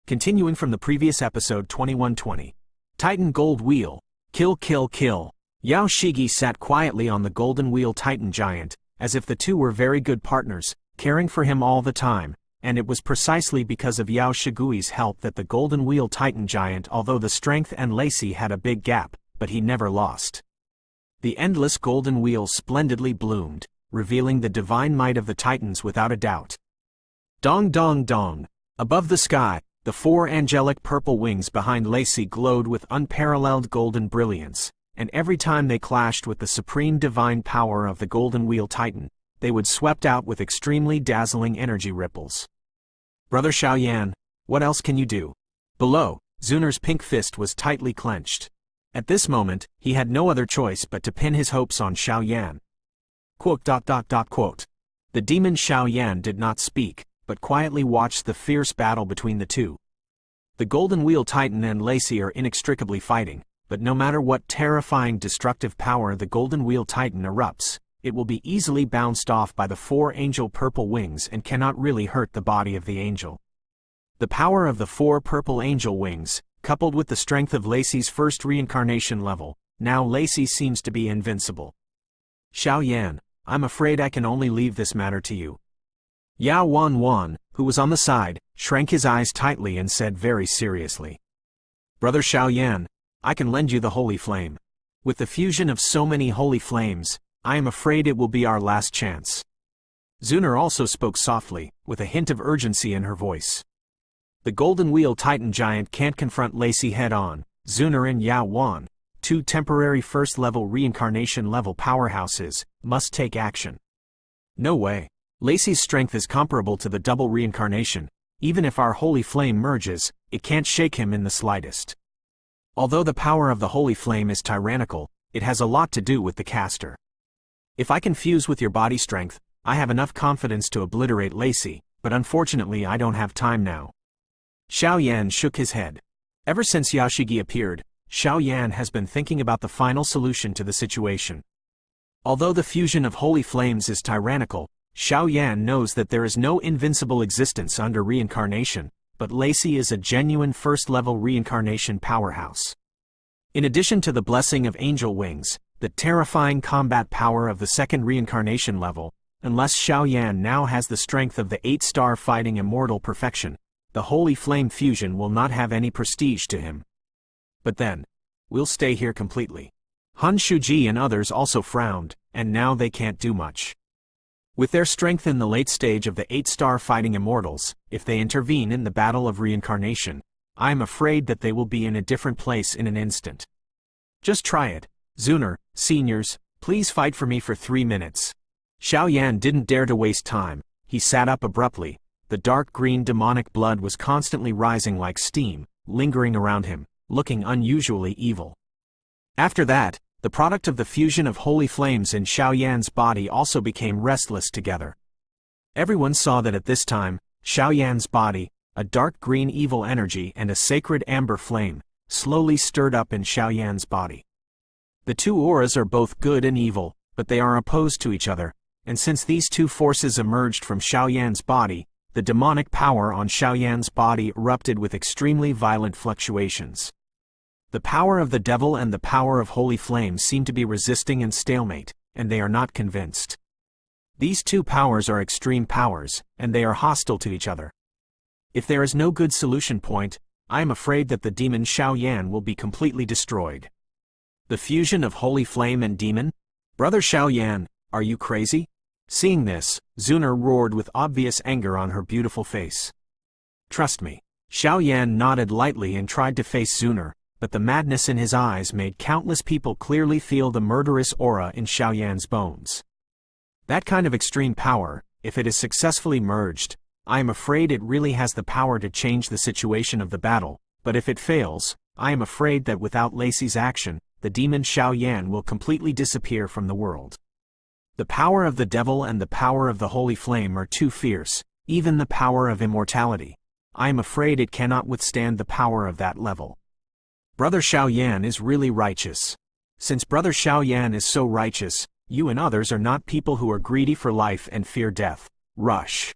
Continuing from the previous episode 2120. Titan Gold Wheel. Kill kill kill. Yao Shigi sat quietly on the golden wheel Titan giant, as if the two were very good partners, caring for him all the time, and it was precisely because of Yao Shigui's help that the golden wheel Titan giant, although the strength and Lacey had a big gap, but he never lost. The endless golden wheel splendidly bloomed, revealing the divine might of the Titans without a doubt. Dong dong dong. Above the sky, the four angelic purple wings behind Lacey glowed with unparalleled golden brilliance, and every time they clashed with the supreme divine power of the golden wheel Titan, they would swept out with extremely dazzling energy ripples. Brother Xiaoyan, what else can you do? Below, Zunar's pink fist was tightly clenched. At this moment, he had no other choice but to pin his hopes on Xiaoyan. The demon Xiaoyan did not speak, but quietly watched the fierce battle between the two. The golden wheel Titan and Lacey are inextricably fighting, but no matter what terrifying destructive power the golden wheel Titan erupts, it will be easily bounced off by the four angel purple wings and cannot really hurt the body of the angel. The power of the four purple angel wings, coupled with the strength of Lacey's first reincarnation level, now Lacey seems to be invincible. Xiaoyan, I'm afraid I can only leave this matter to you. Yao Wanwan, who was on the side, shrank his eyes tightly and said very seriously. Brother Xiaoyan, I can lend you the holy flame. With the fusion of so many holy flames, I am afraid it will be our last chance. Zunar also spoke softly, with a hint of urgency in her voice. The golden wheel Titan giant can't confront Lacey head-on. Zunar and Yao Wan, two temporary first-level reincarnation-level powerhouses, must take action. No way. Lacey's strength is comparable to the double reincarnation. Even if our holy flame merges, it can't shake him in the slightest. Although the power of the holy flame is tyrannical, it has a lot to do with the caster. If I can fuse with your body strength, I have enough confidence to obliterate Lacey, but unfortunately I don't have time now. Xiaoyan shook his head. Ever since Yao Shigi appeared, Xiaoyan has been thinking about the final solution to the situation. Although the fusion of holy flames is tyrannical, Xiaoyan knows that there is no invincible existence under reincarnation, but Lacey is a genuine first-level reincarnation powerhouse. In addition to the blessing of angel wings, the terrifying combat power of the second reincarnation level, unless Xiaoyan now has the strength of the 8-star fighting immortal perfection, the holy flame fusion will not have any prestige to him. But then, we'll stay here completely. Han Shuji and others also frowned, and now they can't do much. With their strength in the late stage of the 8-star fighting immortals, if they intervene in the battle of reincarnation, I am afraid that they will be in a different place in an instant. Just try it. Zunar, seniors, please fight for me for 3 minutes. Xiaoyan didn't dare to waste time. He sat up abruptly. The dark green demonic blood was constantly rising like steam, lingering around him, looking unusually evil. After that, the product of the fusion of holy flames in Xiaoyan's body also became restless together. Everyone saw that at this time, Xiaoyan's body, a dark green evil energy and a sacred amber flame, slowly stirred up in Xiaoyan's body. The two auras are both good and evil, but they are opposed to each other, and since these two forces emerged from Xiaoyan's body, the demonic power on Xiaoyan's body erupted with extremely violent fluctuations. The power of the devil and the power of holy flame seem to be resisting and stalemate, and they are not convinced. These two powers are extreme powers, and they are hostile to each other. If there is no good solution point, I am afraid that the demon Xiaoyan will be completely destroyed. The fusion of holy flame and demon? Brother Xiaoyan, are you crazy? Seeing this, Zunar roared with obvious anger on her beautiful face. Trust me. Xiaoyan nodded lightly and tried to face Zunar, but the madness in his eyes made countless people clearly feel the murderous aura in Xiaoyan's bones. That kind of extreme power, if it is successfully merged, I am afraid it really has the power to change the situation of the battle, but if it fails, I am afraid that without Lacey's action, the demon Xiaoyan will completely disappear from the world. The power of the devil and the power of the holy flame are too fierce, even the power of immortality. I am afraid it cannot withstand the power of that level. Brother Xiaoyan is really righteous. Since Brother Xiaoyan is so righteous, you and others are not people who are greedy for life and fear death. Rush.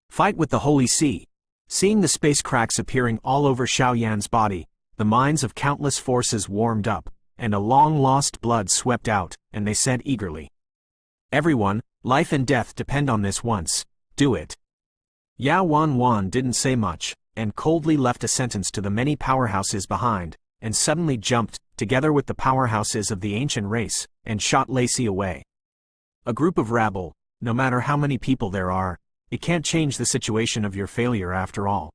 Fight with the Holy Sea. Seeing the space cracks appearing all over Xiaoyan's body, the minds of countless forces warmed up, and a long-lost blood swept out, and they said eagerly, "Everyone, life and death depend on this once, do it." Yao Wanwan didn't say much, and coldly left a sentence to the many powerhouses behind, and suddenly jumped, together with the powerhouses of the ancient race, and shot Lacey away. A group of rabble, no matter how many people there are, it can't change the situation of your failure after all.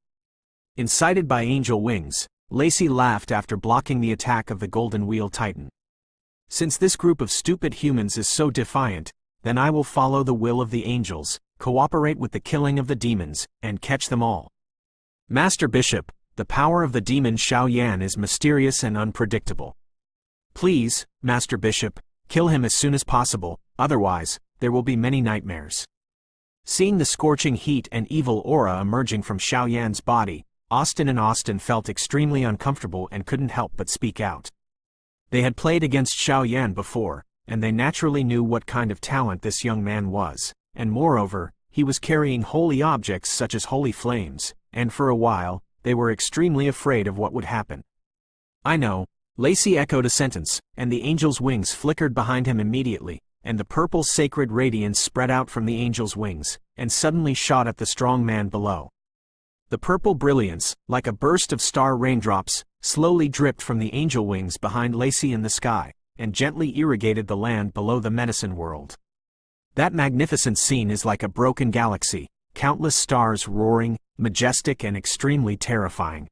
Incited by angel wings, Lacey laughed after blocking the attack of the Golden Wheel Titan. Since this group of stupid humans is so defiant, then I will follow the will of the angels, cooperate with the killing of the demons, and catch them all. Master Bishop, the power of the demon Xiaoyan is mysterious and unpredictable. Please, Master Bishop, kill him as soon as possible, otherwise, there will be many nightmares. Seeing the scorching heat and evil aura emerging from Xiaoyan's body, Austin and Austin felt extremely uncomfortable and couldn't help but speak out. They had played against Xiaoyan before, and they naturally knew what kind of talent this young man was, and moreover, he was carrying holy objects such as holy flames, and for a while, they were extremely afraid of what would happen. I know, Lacey echoed a sentence, and the angel's wings flickered behind him immediately, and the purple sacred radiance spread out from the angel's wings, and suddenly shot at the strong man below. The purple brilliance, like a burst of star raindrops, slowly dripped from the angel wings behind Lacey in the sky, and gently irrigated the land below the medicine world. That magnificent scene is like a broken galaxy, countless stars roaring, majestic and extremely terrifying.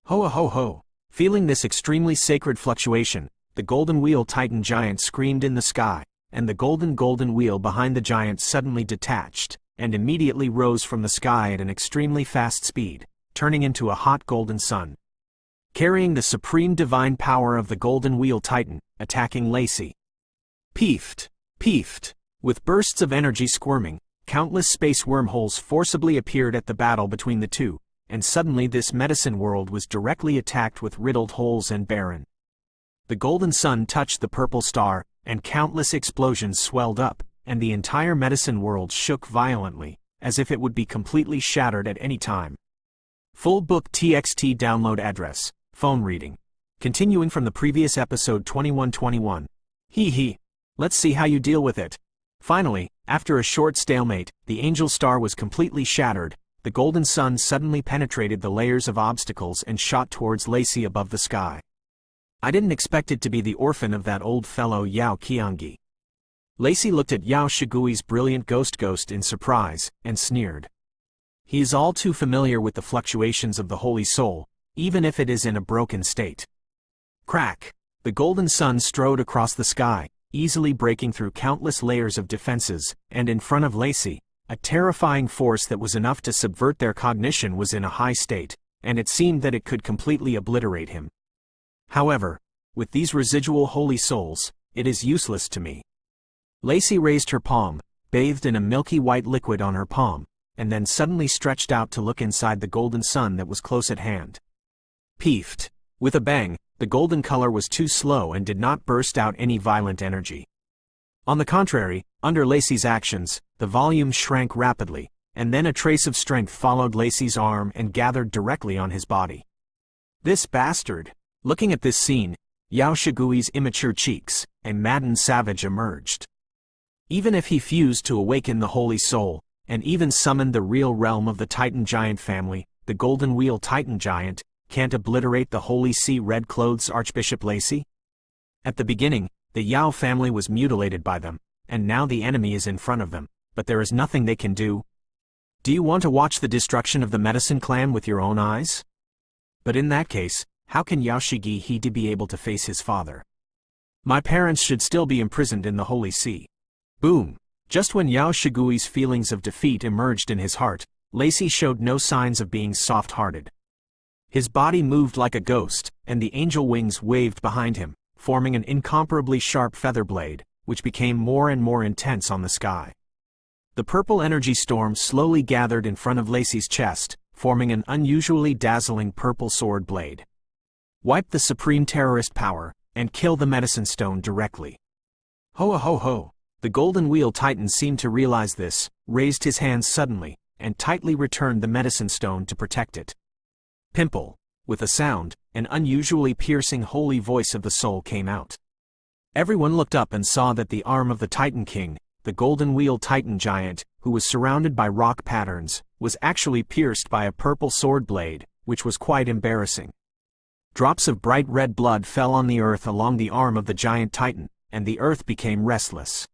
Ho ho ho! Feeling this extremely sacred fluctuation, the Golden Wheel Titan giant screamed in the sky, and the golden wheel behind the giant suddenly detached, and immediately rose from the sky at an extremely fast speed, turning into a hot golden sun. Carrying the supreme divine power of the Golden Wheel Titan, attacking Lacey. Peefed! Peefed! With bursts of energy squirming, countless space wormholes forcibly appeared at the battle between the two, and suddenly this medicine world was directly attacked with riddled holes and barren. The golden sun touched the purple star, and countless explosions swelled up, and the entire medicine world shook violently, as if it would be completely shattered at any time. Full book TXT download address, phone reading. Continuing from the previous episode 2121. Hee. Let's see how you deal with it. Finally, after a short stalemate, the angel star was completely shattered, the golden sun suddenly penetrated the layers of obstacles and shot towards Lacey above the sky. I didn't expect it to be the orphan of that old fellow Yao Qiangyi. Lacey looked at Yao Shigui's brilliant ghost in surprise, and sneered. He is all too familiar with the fluctuations of the holy soul, even if it is in a broken state. Crack! The golden sun strode across the sky, easily breaking through countless layers of defenses, and in front of Lacey, a terrifying force that was enough to subvert their cognition was in a high state, and it seemed that it could completely obliterate him. However, with these residual holy souls, it is useless to me. Lacey raised her palm, bathed in a milky white liquid on her palm, and then suddenly stretched out to look inside the golden sun that was close at hand. Peefed! With a bang, the golden color was too slow and did not burst out any violent energy. On the contrary, under Lacey's actions, the volume shrank rapidly, and then a trace of strength followed Lacey's arm and gathered directly on his body. This bastard! Looking at this scene, Yao Shigui's immature cheeks, a maddened savage emerged. Even if he fused to awaken the holy soul, and even summoned the real realm of the Titan giant family, the Golden Wheel Titan giant, can't obliterate the Holy See Red Clothes Archbishop Lacey? At the beginning, the Yao family was mutilated by them, and now the enemy is in front of them, but there is nothing they can do. Do you want to watch the destruction of the medicine clan with your own eyes? But in that case, how can Yao Shigi be able to face his father? My parents should still be imprisoned in the Holy See. Boom! Just when Yao Shigui's feelings of defeat emerged in his heart, Lacey showed no signs of being soft-hearted. His body moved like a ghost, and the angel wings waved behind him, forming an incomparably sharp feather blade, which became more and more intense on the sky. The purple energy storm slowly gathered in front of Lacey's chest, forming an unusually dazzling purple sword blade. Wipe the supreme terrorist power, and kill the medicine stone directly. Ho ho ho! The Golden Wheel Titan seemed to realize this, raised his hands suddenly, and tightly returned the medicine stone to protect it. Pimple. With a sound, an unusually piercing holy voice of the soul came out. Everyone looked up and saw that the arm of the Titan King, the Golden Wheel Titan Giant, who was surrounded by rock patterns, was actually pierced by a purple sword blade, which was quite embarrassing. Drops of bright red blood fell on the earth along the arm of the giant Titan, and the earth became restless.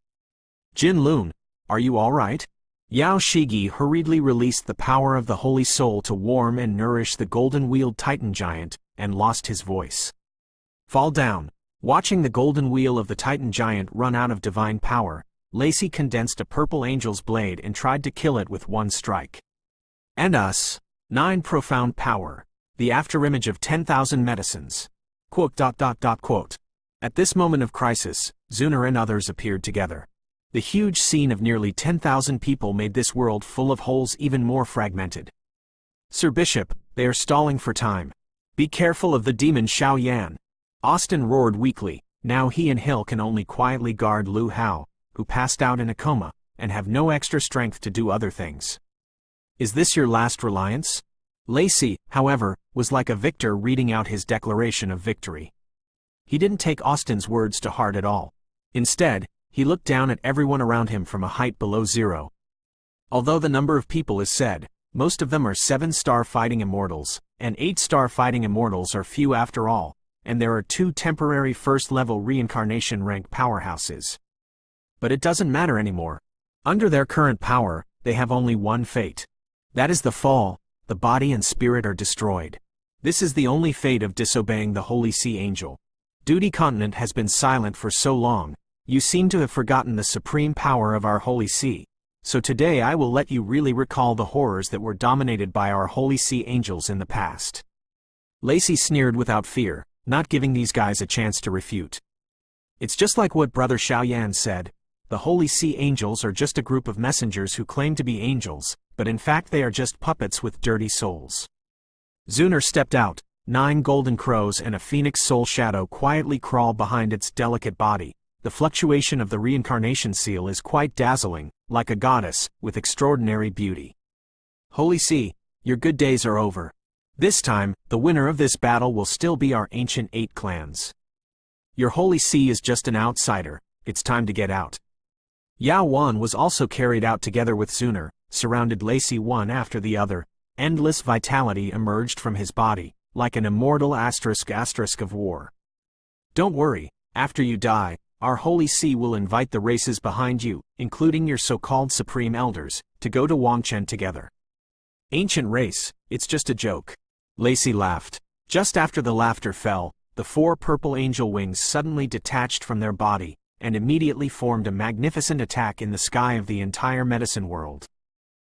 Jin Lun, are you all right? Yao Shigi hurriedly released the power of the Holy Soul to warm and nourish the golden-wheeled Titan Giant, and lost his voice. Fall down. Watching the golden wheel of the Titan Giant run out of divine power, Lacey condensed a purple angel's blade and tried to kill it with one strike. And us. 9 profound power. The afterimage of 10,000 medicines. Quote. At this moment of crisis, Zuner and others appeared together. The huge scene of nearly 10,000 people made this world full of holes even more fragmented. Sir Bishop, they are stalling for time. Be careful of the demon Xiao Yan. Austin roared weakly. Now he and Hill can only quietly guard Lu Hao, who passed out in a coma, and have no extra strength to do other things. Is this your last reliance? Lacey, however, was like a victor reading out his declaration of victory. He didn't take Austin's words to heart at all. Instead, he looked down at everyone around him from a height below zero. Although the number of people is said, most of them are 7-star fighting immortals, and 8-star fighting immortals are few after all, and there are 2 temporary first-level reincarnation rank powerhouses. But it doesn't matter anymore. Under their current power, they have only one fate. That is the fall. The body and spirit are destroyed. This is the only fate of disobeying the Holy Sea Angel. Duty Continent has been silent for so long, you seem to have forgotten the supreme power of our Holy Sea. So today I will let you really recall the horrors that were dominated by our Holy Sea Angels in the past. Lacey sneered without fear, not giving these guys a chance to refute. It's just like what Brother Xiao Yan said. The Holy Sea Angels are just a group of messengers who claim to be angels, but in fact they are just puppets with dirty souls. Zuner stepped out. 9 golden crows and a phoenix soul shadow quietly crawl behind its delicate body. The fluctuation of the reincarnation seal is quite dazzling, like a goddess, with extraordinary beauty. Holy Sea, your good days are over. This time, the winner of this battle will still be our ancient 8 clans. Your Holy Sea is just an outsider, it's time to get out. Yao Wan was also carried out together with Zuner, surrounded Lacey one after the other. Endless vitality emerged from his body, like an immortal asterisk of war. Don't worry, after you die, our Holy Sea will invite the races behind you, including your so-called Supreme Elders, to go to Wanxia together. Ancient race, it's just a joke. Lacey laughed. Just after the laughter fell, the 4 purple angel wings suddenly detached from their body, and immediately formed a magnificent attack in the sky of the entire medicine world.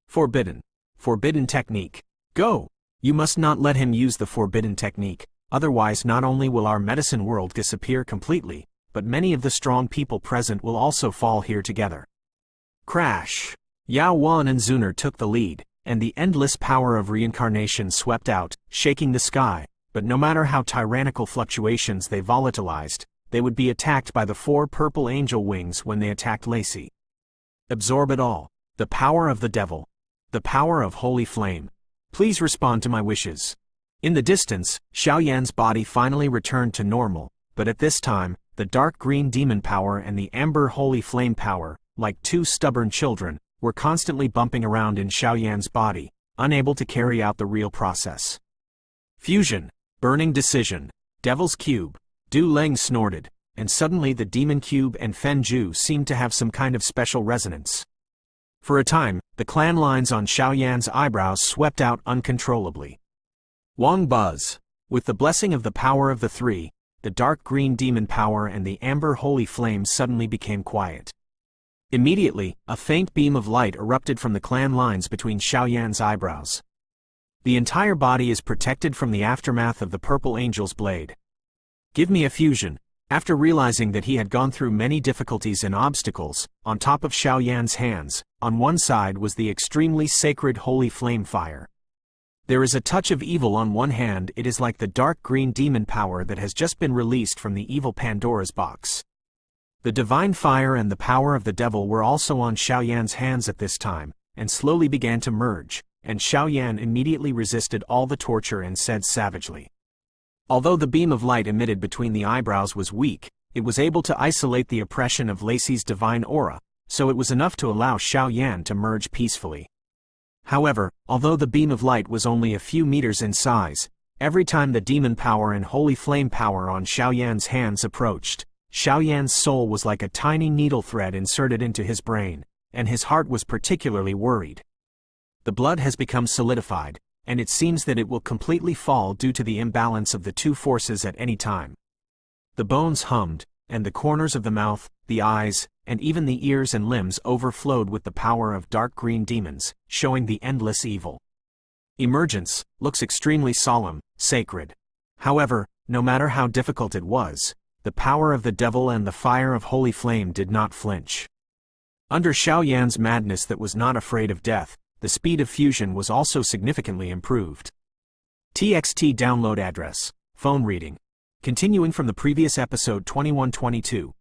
Forbidden. Forbidden technique. Go! You must not let him use the forbidden technique, otherwise not only will our medicine world disappear completely, but many of the strong people present will also fall here together. Crash! Yao Wan and Zuner took the lead, and the endless power of reincarnation swept out, shaking the sky, but no matter how tyrannical fluctuations they volatilized, they would be attacked by the 4 purple angel wings when they attacked Lacey. Absorb it all. The power of the devil. The power of holy flame. Please respond to my wishes. In the distance, Xiao Yan's body finally returned to normal, but at this time, the dark green demon power and the amber holy flame power, like 2 stubborn children, were constantly bumping around in Xiao Yan's body, unable to carry out the real process. Fusion. Burning decision. Devil's Cube. Du Leng snorted, and suddenly the Demon Cube and Fen Ju seemed to have some kind of special resonance. For a time, the clan lines on Xiao Yan's eyebrows swept out uncontrollably. Wang Buzz. With the blessing of the power of the 3, the dark green demon power and the amber holy flame suddenly became quiet. Immediately, a faint beam of light erupted from the clan lines between Xiao Yan's eyebrows. The entire body is protected from the aftermath of the purple angel's blade. Give me a fusion. After realizing that he had gone through many difficulties and obstacles, on top of Xiao Yan's hands, on one side was the extremely sacred holy flame fire. There is a touch of evil on one hand. It is like the dark green demon power that has just been released from the evil Pandora's box. The divine fire and the power of the devil were also on Xiao Yan's hands at this time, and slowly began to merge, and Xiaoyan immediately resisted all the torture and said savagely. Although the beam of light emitted between the eyebrows was weak, it was able to isolate the oppression of Lacey's divine aura, so it was enough to allow Xiaoyan to merge peacefully. However, although the beam of light was only a few meters in size, every time the demon power and holy flame power on Xiaoyan's hands approached, Xiaoyan's soul was like a tiny needle thread inserted into his brain, and his heart was particularly worried. The blood has become solidified, and it seems that it will completely fall due to the imbalance of the two forces at any time. The bones hummed, and the corners of the mouth, the eyes, and even the ears and limbs overflowed with the power of dark green demons, showing the endless evil. Emergence looks extremely solemn, sacred. However, no matter how difficult it was, the power of the devil and the fire of holy flame did not flinch. Under Xiaoyan's madness that was not afraid of death, the speed of fusion was also significantly improved. TXT download address, phone reading. Continuing from the previous episode 2122.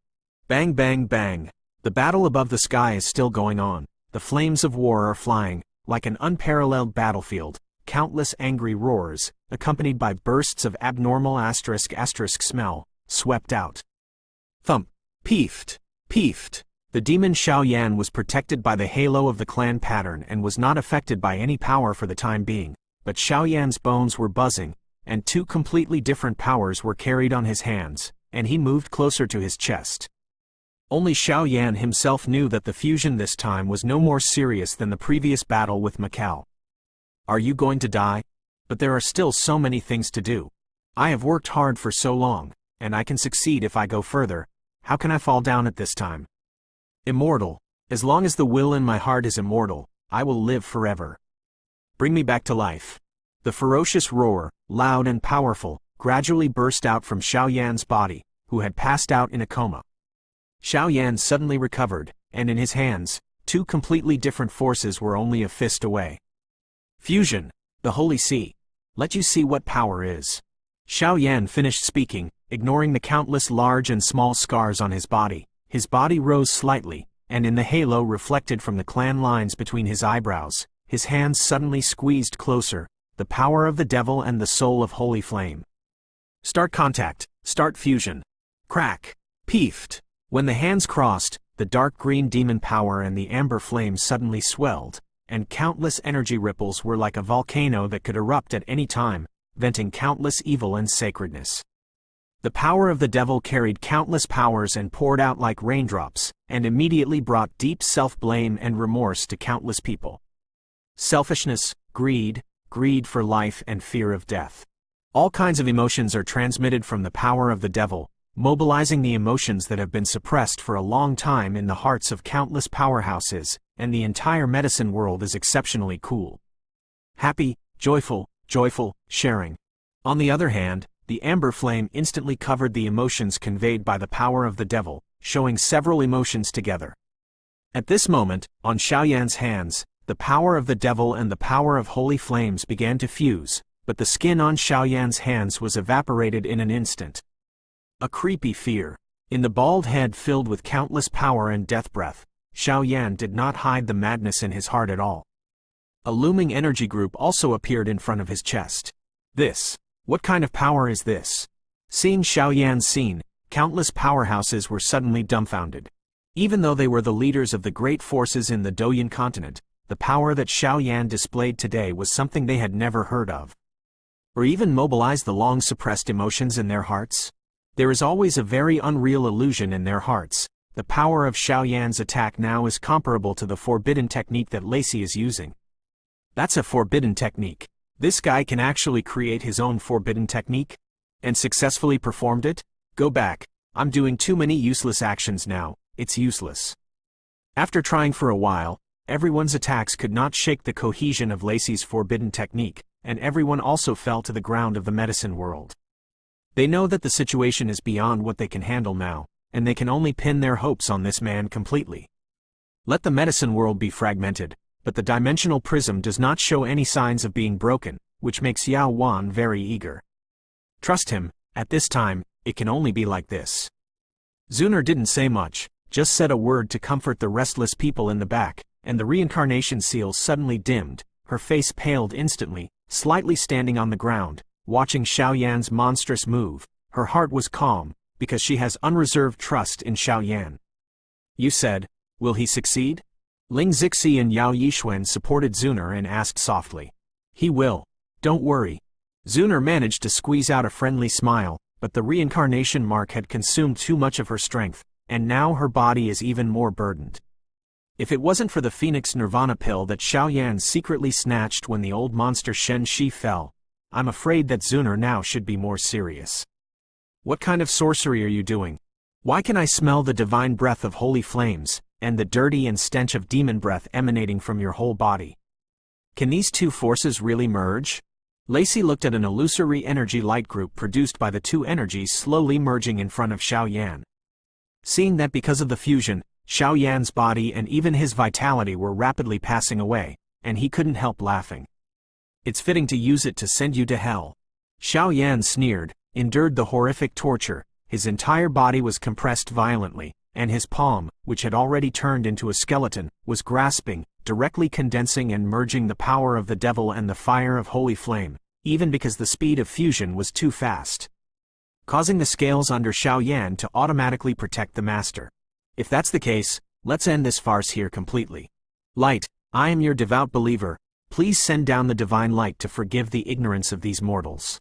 Bang bang bang. The battle above the sky is still going on. The flames of war are flying, like an unparalleled battlefield, countless angry roars, accompanied by bursts of abnormal asterisk smell, swept out. Thump. Peefed. Peefed. The demon Xiaoyan was protected by the halo of the clan pattern and was not affected by any power for the time being, but Xiaoyan's bones were buzzing, and two completely different powers were carried on his hands, and he moved closer to his chest. Only Xiaoyan himself knew that the fusion this time was no more serious than the previous battle with Macau. Are you going to die? But there are still so many things to do. I have worked hard for so long, and I can succeed if I go further. How can I fall down at this time? Immortal. As long as the will in my heart is immortal, I will live forever. Bring me back to life. The ferocious roar, loud and powerful, gradually burst out from Xiaoyan's body, who had passed out in a coma. Xiaoyan suddenly recovered, and in his hands, two completely different forces were only a fist away. Fusion, the Holy Sea. Let you see what power is. Xiaoyan finished speaking, ignoring the countless large and small scars on his body. His body rose slightly, and in the halo reflected from the clan lines between his eyebrows, his hands suddenly squeezed closer, the power of the devil and the soul of holy flame. Start contact, start fusion. Crack. Peefed. When the hands crossed, the dark green demon power and the amber flame suddenly swelled, and countless energy ripples were like a volcano that could erupt at any time, venting countless evil and sacredness. The power of the devil carried countless powers and poured out like raindrops, and immediately brought deep self-blame and remorse to countless people. Selfishness, greed for life and fear of death. All kinds of emotions are transmitted from the power of the devil, mobilizing the emotions that have been suppressed for a long time in the hearts of countless powerhouses, and the entire medicine world is exceptionally cool. Happy, joyful, sharing. On the other hand, the amber flame instantly covered the emotions conveyed by the power of the devil, showing several emotions together. At this moment, on Xiaoyan's hands, the power of the devil and the power of holy flames began to fuse, but the skin on Xiaoyan's hands was evaporated in an instant. A creepy fear. In the bald head filled with countless power and death breath, Xiaoyan did not hide the madness in his heart at all. A looming energy group also appeared in front of his chest. What kind of power is this? Seeing Xiaoyan's scene, countless powerhouses were suddenly dumbfounded. Even though they were the leaders of the great forces in the Douyin continent, the power that Xiaoyan displayed today was something they had never heard of. Or even mobilized the long-suppressed emotions in their hearts? There is always a very unreal illusion in their hearts. The power of Xiaoyan's attack now is comparable to the forbidden technique that Lacey is using. That's a forbidden technique. This guy can actually create his own forbidden technique? And successfully performed it? Go back. I'm doing too many useless actions now, it's useless. After trying for a while, everyone's attacks could not shake the cohesion of Lacey's forbidden technique, and everyone also fell to the ground of the medicine world. They know that the situation is beyond what they can handle now, and they can only pin their hopes on this man completely. Let the medicine world be fragmented, but the dimensional prism does not show any signs of being broken, which makes Yao Wan very eager. Trust him, at this time, it can only be like this. Zuner didn't say much, just said a word to comfort the restless people in the back, and the reincarnation seal suddenly dimmed. Her face paled instantly, slightly standing on the ground, watching Xiaoyan's monstrous move. Her heart was calm, because she has unreserved trust in Xiaoyan. You said, will he succeed? Ling Zixi and Yao Yixuan supported Zuner and asked softly. He will. Don't worry. Zuner managed to squeeze out a friendly smile, but the reincarnation mark had consumed too much of her strength, and now her body is even more burdened. If it wasn't for the Phoenix Nirvana pill that Xiaoyan secretly snatched when the old monster Shen Shi fell, I'm afraid that Zuner now should be more serious. What kind of sorcery are you doing? Why can I smell the divine breath of holy flames, and the dirty and stench of demon breath emanating from your whole body? Can these two forces really merge? Lacey looked at an illusory energy light group produced by the two energies slowly merging in front of Xiaoyan. Seeing that because of the fusion, Xiaoyan's body and even his vitality were rapidly passing away, and he couldn't help laughing. It's fitting to use it to send you to hell. Xiaoyan sneered, endured the horrific torture, his entire body was compressed violently, and his palm, which had already turned into a skeleton, was grasping, directly condensing and merging the power of the devil and the fire of holy flame, even because the speed of fusion was too fast, causing the scales under Xiaoyan to automatically protect the master. If that's the case, let's end this farce here completely. Light, I am your devout believer, please send down the divine light to forgive the ignorance of these mortals.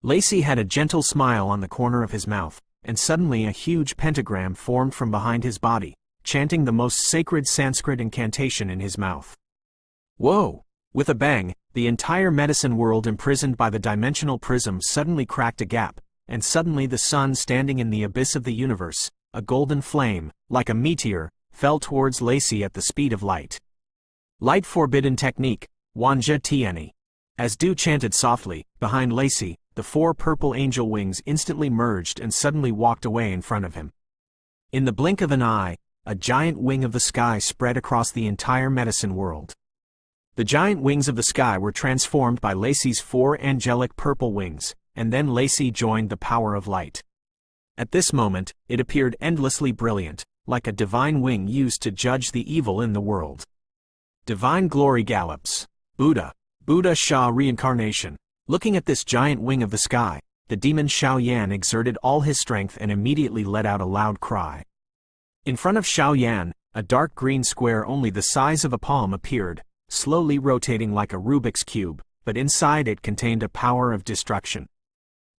Lacey had a gentle smile on the corner of his mouth, and suddenly a huge pentagram formed from behind his body, chanting the most sacred Sanskrit incantation in his mouth. Whoa! With a bang, the entire medicine world imprisoned by the dimensional prism suddenly cracked a gap, and suddenly the sun standing in the abyss of the universe, a golden flame, like a meteor, fell towards Lacey at the speed of light. Light forbidden technique, Wanxia Tianyi. As Du chanted softly, behind Lacey, the four purple angel wings instantly merged and suddenly walked away in front of him. In the blink of an eye, a giant wing of the sky spread across the entire medicine world. The giant wings of the sky were transformed by Lacey's four angelic purple wings, and then Lacey joined the power of light. At this moment, it appeared endlessly brilliant, like a divine wing used to judge the evil in the world. Divine glory gallops. Buddha Sha reincarnation. Looking at this giant wing of the sky, the demon Xiaoyan exerted all his strength and immediately let out a loud cry. In front of Xiaoyan, a dark green square only the size of a palm appeared, slowly rotating like a Rubik's cube, but inside it contained a power of destruction.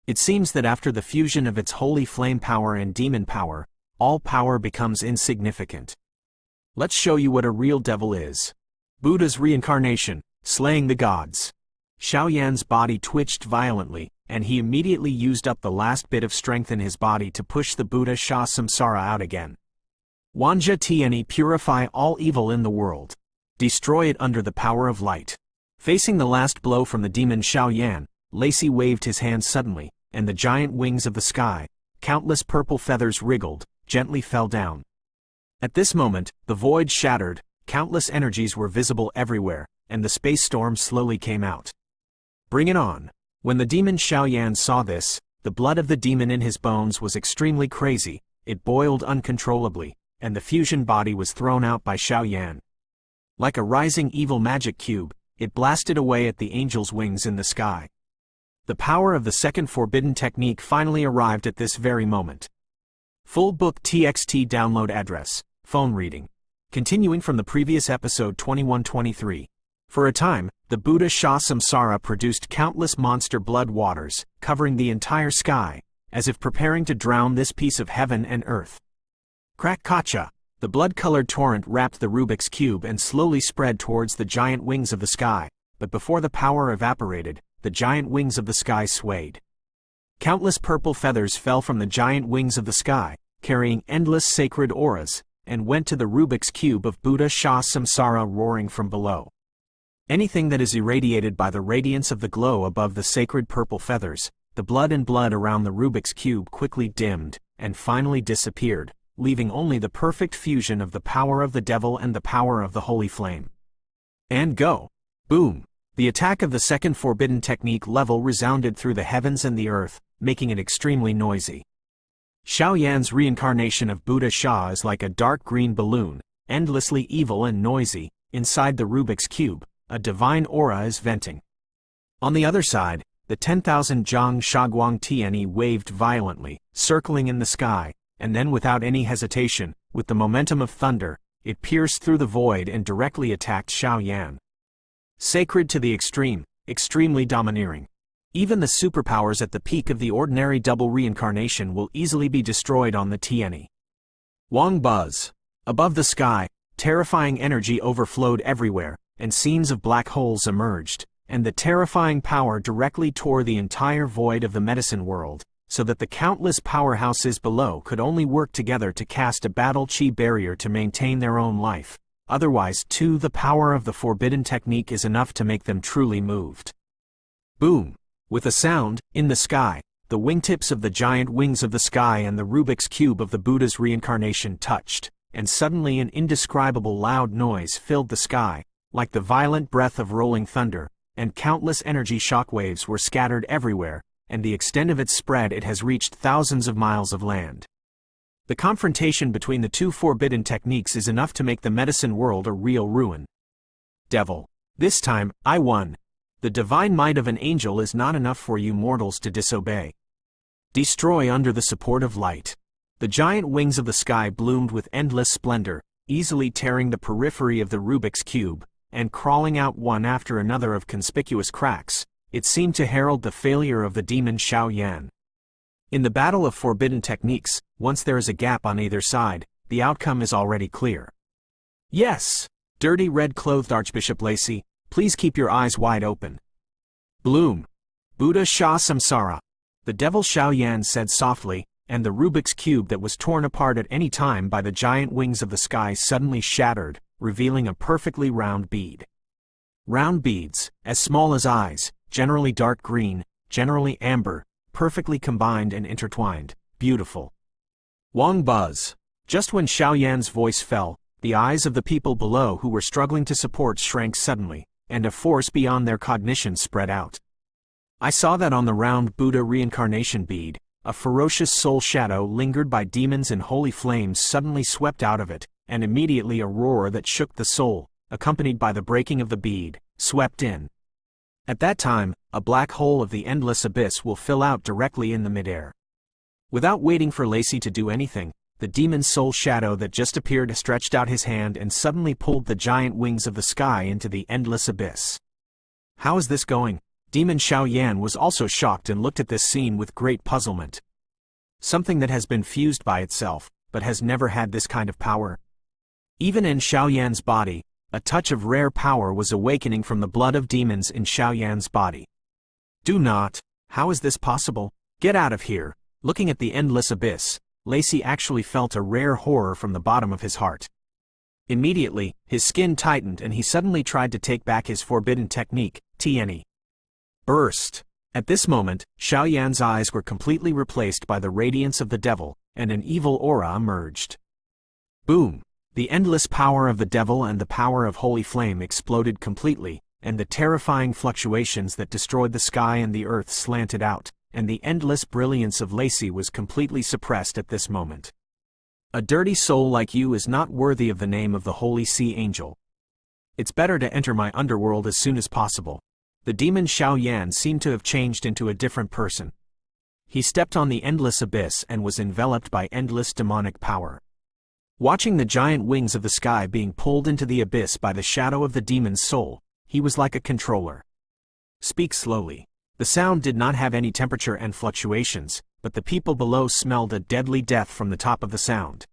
It seems that after the fusion of its holy flame power and demon power, all power becomes insignificant. Let's show you what a real devil is. Buddha's reincarnation, slaying the gods. Xiaoyan's body twitched violently, and he immediately used up the last bit of strength in his body to push the Buddha Sha Samsara out again. Wanxia Tianyi, purify all evil in the world. Destroy it under the power of light. Facing the last blow from the demon Xiaoyan, Lacey waved his hand suddenly, and the giant wings of the sky, countless purple feathers wriggled, gently fell down. At this moment, the void shattered, countless energies were visible everywhere, and the space storm slowly came out. Bring it on. When the demon Xiaoyan saw this, the blood of the demon in his bones was extremely crazy, it boiled uncontrollably, and the fusion body was thrown out by Xiaoyan. Like a rising evil magic cube, it blasted away at the angel's wings in the sky. The power of the second forbidden technique finally arrived at this very moment. Full book TXT download address, phone reading. Continuing from the previous episode 2123. For a time, the Buddha Sha Samsara produced countless monster blood waters, covering the entire sky, as if preparing to drown this piece of heaven and earth. Crack Kacha! The blood-colored torrent wrapped the Rubik's cube and slowly spread towards the giant wings of the sky, but before the power evaporated, the giant wings of the sky swayed. Countless purple feathers fell from the giant wings of the sky, carrying endless sacred auras, and went to the Rubik's cube of Buddha Sha Samsara roaring from below. Anything that is irradiated by the radiance of the glow above the sacred purple feathers, the blood around the Rubik's cube quickly dimmed, and finally disappeared, leaving only the perfect fusion of the power of the devil and the power of the holy flame. And go! Boom! The attack of the second forbidden technique level resounded through the heavens and the earth, making it extremely noisy. Xiaoyan's reincarnation of Buddha Sha is like a dark green balloon, endlessly evil and noisy. Inside the Rubik's Cube, a divine aura is venting. On the other side, the 10,000 Zhang Shaguang Tianyi waved violently, circling in the sky, and then without any hesitation, with the momentum of thunder, it pierced through the void and directly attacked Xiaoyan. Sacred to the extreme, extremely domineering. Even the superpowers at the peak of the ordinary double reincarnation will easily be destroyed on the Tianyi. Wang buzz. Above the sky, terrifying energy overflowed everywhere, and scenes of black holes emerged, and the terrifying power directly tore the entire void of the medicine world, so that the countless powerhouses below could only work together to cast a battle chi barrier to maintain their own life. Otherwise, too, the power of the forbidden technique is enough to make them truly moved. Boom! With a sound, in the sky, the wingtips of the giant wings of the sky and the Rubik's Cube of the Buddha's reincarnation touched, and suddenly an indescribable loud noise filled the sky, like the violent breath of rolling thunder, and countless energy shockwaves were scattered everywhere, and the extent of its spread it has reached thousands of miles of land. The confrontation between the two forbidden techniques is enough to make the medicine world a real ruin. Devil. This time, I won. The divine might of an angel is not enough for you mortals to disobey. Destroy under the support of light. The giant wings of the sky bloomed with endless splendor, easily tearing the periphery of the Rubik's Cube, and crawling out one after another of conspicuous cracks. It seemed to herald the failure of the demon Xiaoyan. In the battle of forbidden techniques, once there is a gap on either side, the outcome is already clear. Yes! Dirty red-clothed Archbishop Lacey, please keep your eyes wide open. Bloom. Buddha Sha Samsara. The devil Xiaoyan said softly, and the Rubik's Cube that was torn apart at any time by the giant wings of the sky suddenly shattered, revealing a perfectly round bead. Round beads, as small as eyes, generally dark green, generally amber, perfectly combined and intertwined, beautiful. Wang buzz. Just when Xiaoyan's voice fell, the eyes of the people below who were struggling to support shrank suddenly, and a force beyond their cognition spread out. I saw that on the round Buddha reincarnation bead, a ferocious soul shadow lingered by demons and holy flames suddenly swept out of it, and immediately a roar that shook the soul, accompanied by the breaking of the bead, swept in. At that time, a black hole of the endless abyss will fill out directly in the midair. Without waiting for Lacey to do anything, the demon soul shadow that just appeared stretched out his hand and suddenly pulled the giant wings of the sky into the endless abyss. How is this going? Demon Xiaoyan was also shocked and looked at this scene with great puzzlement. Something that has been fused by itself, but has never had this kind of power. Even in Xiaoyan's body, a touch of rare power was awakening from the blood of demons in Xiaoyan's body. Do not. How is this possible? Get out of here. Looking at the endless abyss, Lacey actually felt a rare horror from the bottom of his heart. Immediately, his skin tightened and he suddenly tried to take back his forbidden technique, Tianyi. Burst. At this moment, Xiaoyan's eyes were completely replaced by the radiance of the devil, and an evil aura emerged. Boom! The endless power of the devil and the power of holy flame exploded completely, and the terrifying fluctuations that destroyed the sky and the earth slanted out, and the endless brilliance of Lacey was completely suppressed at this moment. A dirty soul like you is not worthy of the name of the Holy Sea Angel. It's better to enter my underworld as soon as possible. The demon Xiaoyan seemed to have changed into a different person. He stepped on the endless abyss and was enveloped by endless demonic power. Watching the giant wings of the sky being pulled into the abyss by the shadow of the demon's soul, he was like a controller. Speak slowly. The sound did not have any temperature and fluctuations, but the people below smelled a deadly death from the top of the sound.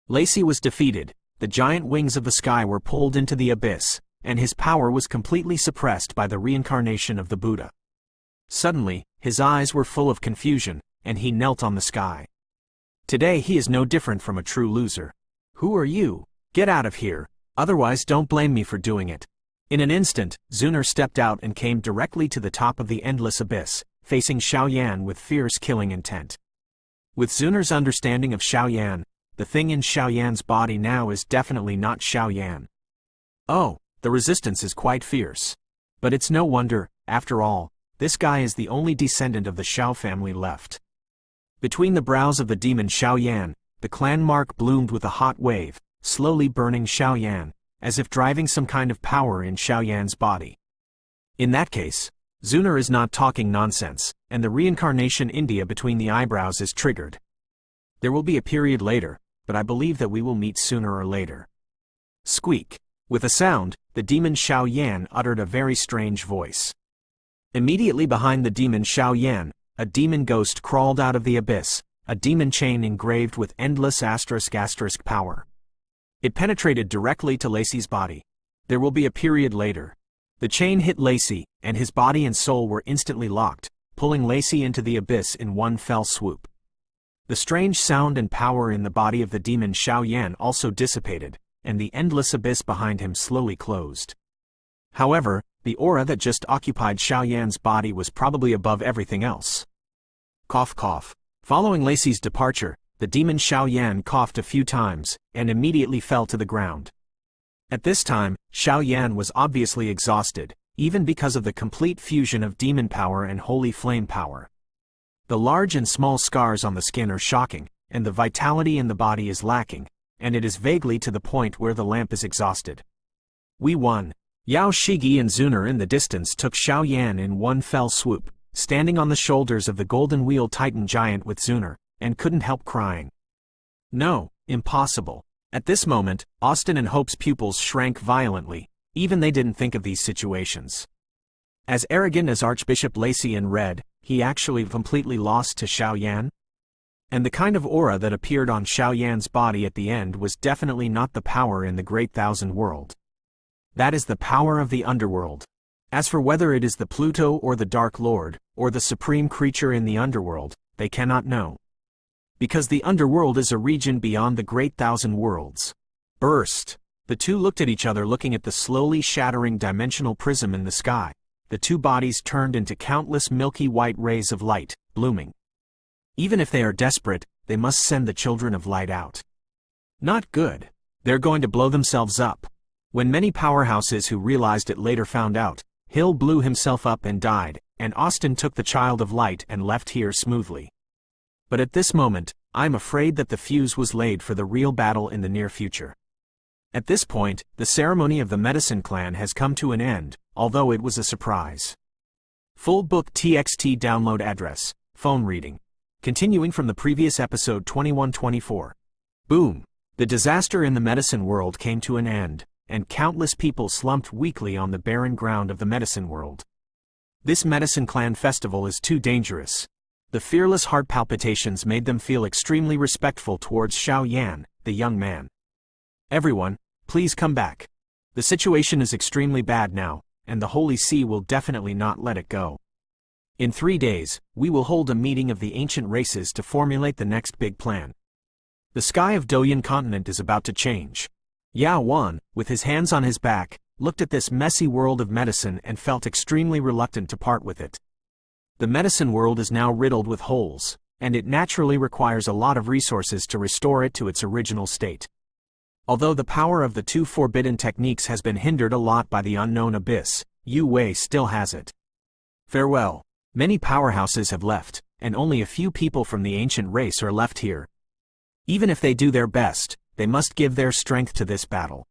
Lacey was defeated, the giant wings of the sky were pulled into the abyss, and his power was completely suppressed by the reincarnation of the Buddha. Suddenly, his eyes were full of confusion, and he knelt on the sky. Today he is no different from a true loser. Who are you? Get out of here, otherwise don't blame me for doing it. In an instant, Zuner stepped out and came directly to the top of the endless abyss, facing Xiaoyan with fierce killing intent. With Zuner's understanding of Xiaoyan, the thing in Xiaoyan's body now is definitely not Xiaoyan. Oh, the resistance is quite fierce. But it's no wonder, after all, this guy is the only descendant of the Xiao family left. Between the brows of the demon Xiaoyan, the clan mark bloomed with a hot wave, slowly burning Xiaoyan, as if driving some kind of power in Xiaoyan's body. In that case, Zuner is not talking nonsense, and the reincarnation India between the eyebrows is triggered. There will be a period later, but I believe that we will meet sooner or later. Squeak. With a sound, the demon Xiaoyan uttered a very strange voice. Immediately behind the demon Xiaoyan, a demon ghost crawled out of the abyss, a demon chain engraved with endless *** power. It penetrated directly to Lacey's body. There will be a period later. The chain hit Lacey, and his body and soul were instantly locked, pulling Lacey into the abyss in one fell swoop. The strange sound and power in the body of the demon Xiaoyan also dissipated, and the endless abyss behind him slowly closed. However, the aura that just occupied Xiaoyan's body was probably above everything else. Cough cough. Following Lacey's departure, the demon Xiaoyan coughed a few times, and immediately fell to the ground. At this time, Xiaoyan was obviously exhausted, even because of the complete fusion of demon power and holy flame power. The large and small scars on the skin are shocking, and the vitality in the body is lacking, and it is vaguely to the point where the lamp is exhausted. We won. Yao Shigi and Zuner in the distance took Xiaoyan in one fell swoop, standing on the shoulders of the golden wheel Titan giant with Zuner, and couldn't help crying. No, impossible. At this moment, Austin and Hope's pupils shrank violently, even they didn't think of these situations. As arrogant as Archbishop Lacey in red, he actually completely lost to Xiaoyan? And the kind of aura that appeared on Xiaoyan's body at the end was definitely not the power in the Great Thousand World. That is the power of the underworld. As for whether it is the Pluto or the Dark Lord, or the supreme creature in the underworld, they cannot know. Because the underworld is a region beyond the Great Thousand Worlds. Burst! The two looked at each other, looking at the slowly shattering dimensional prism in the sky. The two bodies turned into countless milky white rays of light, blooming. Even if they are desperate, they must send the children of light out. Not good. They're going to blow themselves up. When many powerhouses who realized it later found out, Hill blew himself up and died, and Austin took the child of light and left here smoothly. But at this moment, I'm afraid that the fuse was laid for the real battle in the near future. At this point, the ceremony of the Medicine Clan has come to an end, although it was a surprise. Full book TXT download address, phone reading. Continuing from the previous episode 2124. Boom! The disaster in the medicine world came to an end, and countless people slumped weakly on the barren ground of the medicine world. This Medicine Clan festival is too dangerous. The fearless heart palpitations made them feel extremely respectful towards Xiaoyan, the young man. Everyone, please come back. The situation is extremely bad now, and the Holy See will definitely not let it go. In 3 days, we will hold a meeting of the ancient races to formulate the next big plan. The sky of Douyin continent is about to change. Yao Wan, with his hands on his back, looked at this messy world of medicine and felt extremely reluctant to part with it. The medicine world is now riddled with holes, and it naturally requires a lot of resources to restore it to its original state. Although the power of the two forbidden techniques has been hindered a lot by the unknown abyss, Yu Wei still has it. Farewell. Many powerhouses have left, and only a few people from the ancient race are left here. Even if they do their best, they must give their strength to this battle.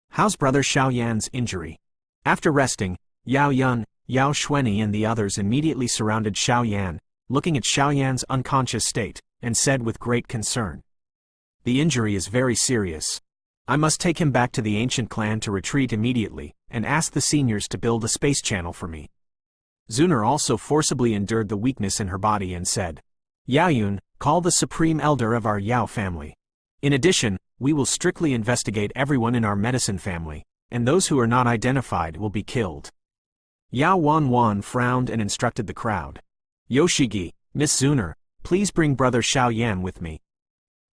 How's brother Xiaoyan's injury? After resting, Yao Yun, Yao Xuanyi and the others immediately surrounded Xiaoyan, looking at Xiaoyan's unconscious state, and said with great concern. The injury is very serious. I must take him back to the ancient clan to retreat immediately, and ask the seniors to build a space channel for me. Zuner also forcibly endured the weakness in her body and said, Yaoyun, call the supreme elder of our Yao family. In addition, we will strictly investigate everyone in our medicine family, and those who are not identified will be killed. Yao Wan frowned and instructed the crowd. Yoshigi, Miss Zuner, please bring brother Xiaoyan with me.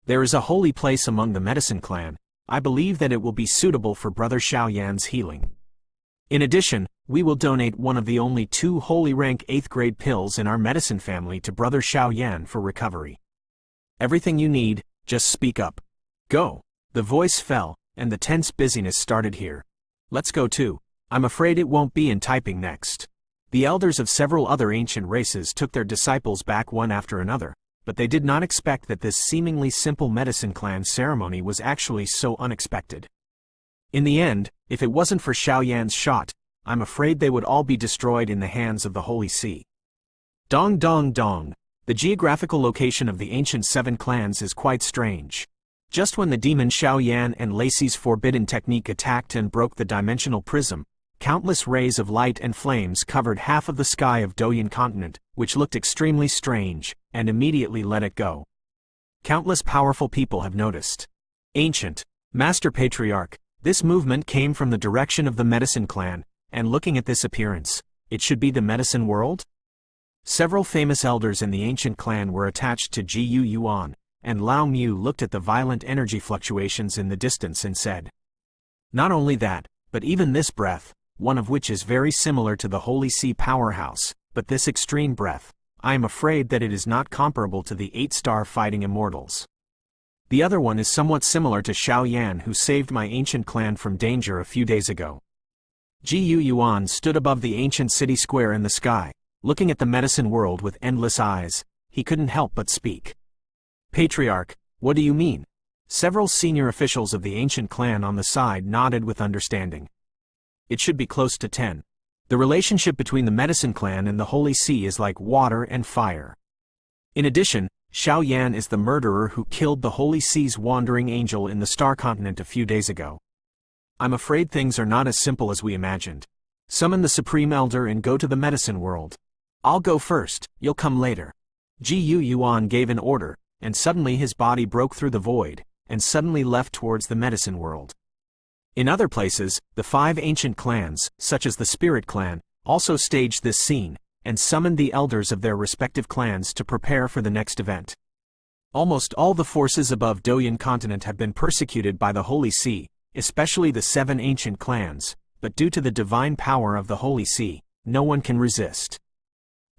There is a holy place among the medicine clan. I believe that it will be suitable for brother Xiaoyan's healing. In addition, we will donate one of the only 2 holy rank 8th grade pills in our medicine family to brother Xiaoyan for recovery. Everything you need, just speak up. Go. The voice fell, and the tense busyness started here. Let's go too. I'm afraid it won't be in typing next. The elders of several other ancient races took their disciples back one after another, but they did not expect that this seemingly simple medicine clan ceremony was actually so unexpected. In the end, if it wasn't for Xiaoyan's shot, I'm afraid they would all be destroyed in the hands of the Holy See. Dong dong dong. The geographical location of the ancient seven clans is quite strange. Just when the demon Xiaoyan and Lacey's forbidden technique attacked and broke the dimensional prism, countless rays of light and flames covered half of the sky of Douyin continent, which looked extremely strange, and immediately let it go. Countless powerful people have noticed. Ancient, Master Patriarch, this movement came from the direction of the Medicine Clan, and looking at this appearance, it should be the Medicine World? Several famous elders in the ancient clan were attached to Ji Yuan, and Lao Mu looked at the violent energy fluctuations in the distance and said, "Not only that, but even this breath, one of which is very similar to the Holy See powerhouse, but this extreme breath, I am afraid that it is not comparable to the 8-star fighting immortals. The other one is somewhat similar to Xiaoyan, who saved my ancient clan from danger a few days ago." Ji Yuan stood above the ancient city square in the sky, looking at the medicine world with endless eyes. He couldn't help but speak. "Patriarch, what do you mean?" Several senior officials of the ancient clan on the side nodded with understanding. "It should be close to 10. The relationship between the medicine clan and the Holy See is like water and fire. In addition, Xiaoyan is the murderer who killed the Holy See's wandering angel in the Star Continent a few days ago. I'm afraid things are not as simple as we imagined. Summon the Supreme Elder and go to the medicine world. I'll go first, you'll come later." Ji Yuan gave an order, and suddenly his body broke through the void, and suddenly left towards the medicine world. In other places, the 5 ancient clans, such as the Spirit Clan, also staged this scene, and summoned the elders of their respective clans to prepare for the next event. Almost all the forces above Douyin continent have been persecuted by the Holy See, especially the 7 ancient clans, but due to the divine power of the Holy See, no one can resist.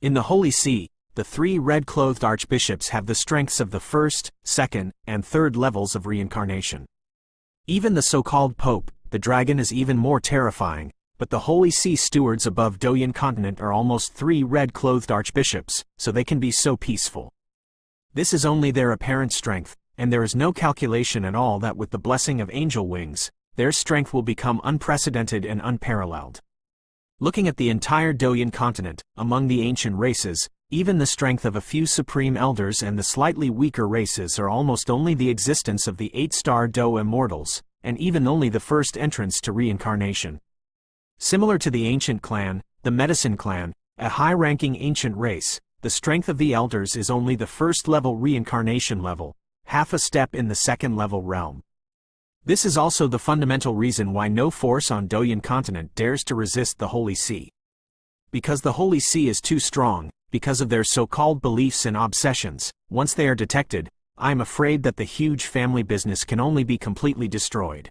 In the Holy See, the 3 red-clothed archbishops have the strengths of the 1st, 2nd, and 3rd levels of reincarnation. Even the so-called Pope, the dragon, is even more terrifying, but the Holy See stewards above Douyin continent are almost 3 red-clothed archbishops, so they can be so peaceful. This is only their apparent strength, and there is no calculation at all that with the blessing of angel wings, their strength will become unprecedented and unparalleled. Looking at the entire Douyin continent, among the ancient races, even the strength of a few supreme elders and the slightly weaker races are almost only the existence of the 8-star Dou immortals, and even only the first entrance to reincarnation. Similar to the ancient clan, the medicine clan, a high-ranking ancient race, the strength of the elders is only the 1st-level reincarnation level, half a step in the 2nd-level realm. This is also the fundamental reason why no force on Douyin continent dares to resist the Holy See. Because the Holy See is too strong, because of their so-called beliefs and obsessions, once they are detected, I am afraid that the huge family business can only be completely destroyed.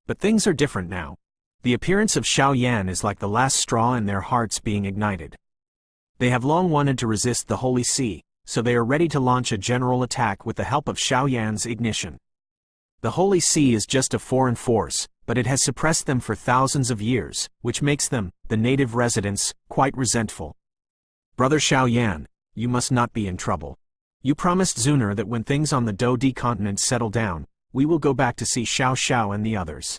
But things are different now. The appearance of Xiaoyan is like the last straw in their hearts being ignited. They have long wanted to resist the Holy See, so they are ready to launch a general attack with the help of Xiaoyan's ignition. The Holy See is just a foreign force, but it has suppressed them for thousands of years, which makes them, the native residents, quite resentful. Brother Xiaoyan, you must not be in trouble. You promised Zuner that when things on the Dou continent settle down, we will go back to see Xiao Xiao and the others.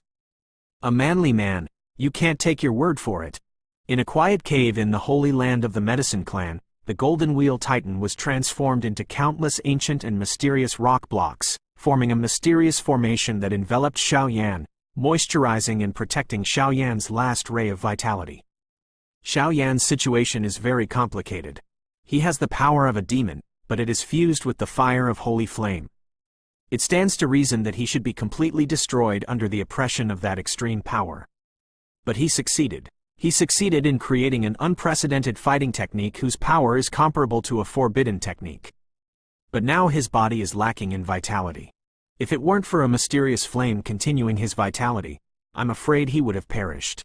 A manly man, you can't take your word for it. In a quiet cave in the holy land of the Medicine Clan, the Golden Wheel Titan was transformed into countless ancient and mysterious rock blocks, forming a mysterious formation that enveloped Xiaoyan, moisturizing and protecting Xiaoyan's last ray of vitality. Xiaoyan's situation is very complicated. He has the power of a demon, but it is fused with the fire of holy flame. It stands to reason that he should be completely destroyed under the oppression of that extreme power. But he succeeded. He succeeded in creating an unprecedented fighting technique whose power is comparable to a forbidden technique. But now his body is lacking in vitality. If it weren't for a mysterious flame continuing his vitality, I'm afraid he would have perished.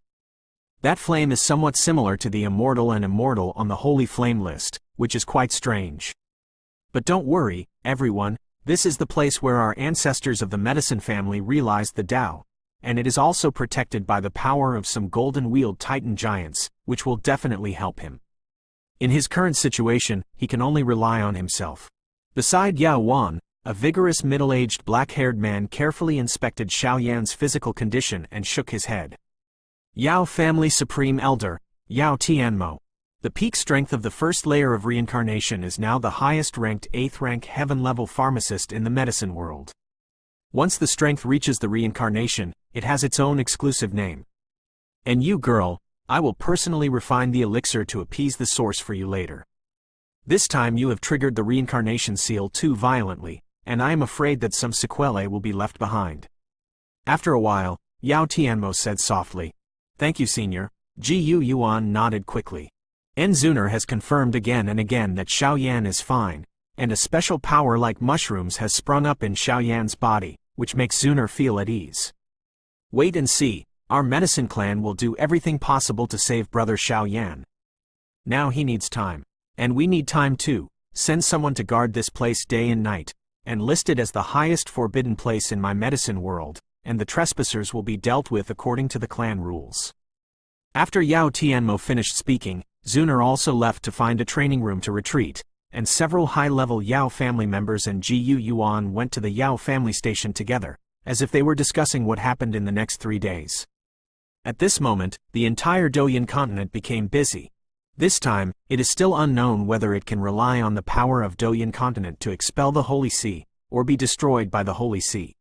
That flame is somewhat similar to the immortal and immortal on the holy flame list, which is quite strange. But don't worry, everyone, this is the place where our ancestors of the medicine family realized the Tao, and it is also protected by the power of some golden-wheeled Titan giants, which will definitely help him. In his current situation, he can only rely on himself. Beside Yao Wan, a vigorous middle-aged black-haired man carefully inspected Xiao Yan's physical condition and shook his head. Yao Family Supreme Elder, Yao Tianmo. The peak strength of the first layer of reincarnation is now the highest-ranked 8th-rank heaven-level pharmacist in the medicine world. Once the strength reaches the reincarnation, it has its own exclusive name. And you, girl, I will personally refine the elixir to appease the source for you later. This time you have triggered the reincarnation seal too violently, and I am afraid that some sequelae will be left behind. After a while, Yao Tianmo said softly, "Thank you, Senior." Gu Yuan nodded quickly. Zuner has confirmed again and again that Xiao Yan is fine, and a special power like mushrooms has sprung up in Xiao Yan's body, which makes Zuner feel at ease. Wait and see, our medicine clan will do everything possible to save brother Xiao Yan. Now he needs time. And we need time too. Send someone to guard this place day and night, and list it as the highest forbidden place in my medicine world, and the trespassers will be dealt with according to the clan rules. After Yao Tianmo finished speaking, Zuner also left to find a training room to retreat, and several high-level Yao family members and Gu Yuan went to the Yao family station together, as if they were discussing what happened in the next 3 days. At this moment, the entire Douyin continent became busy. This time, it is still unknown whether it can rely on the power of Douyin continent to expel the Holy See, or be destroyed by the Holy See.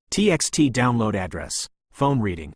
TXT download address, phone reading.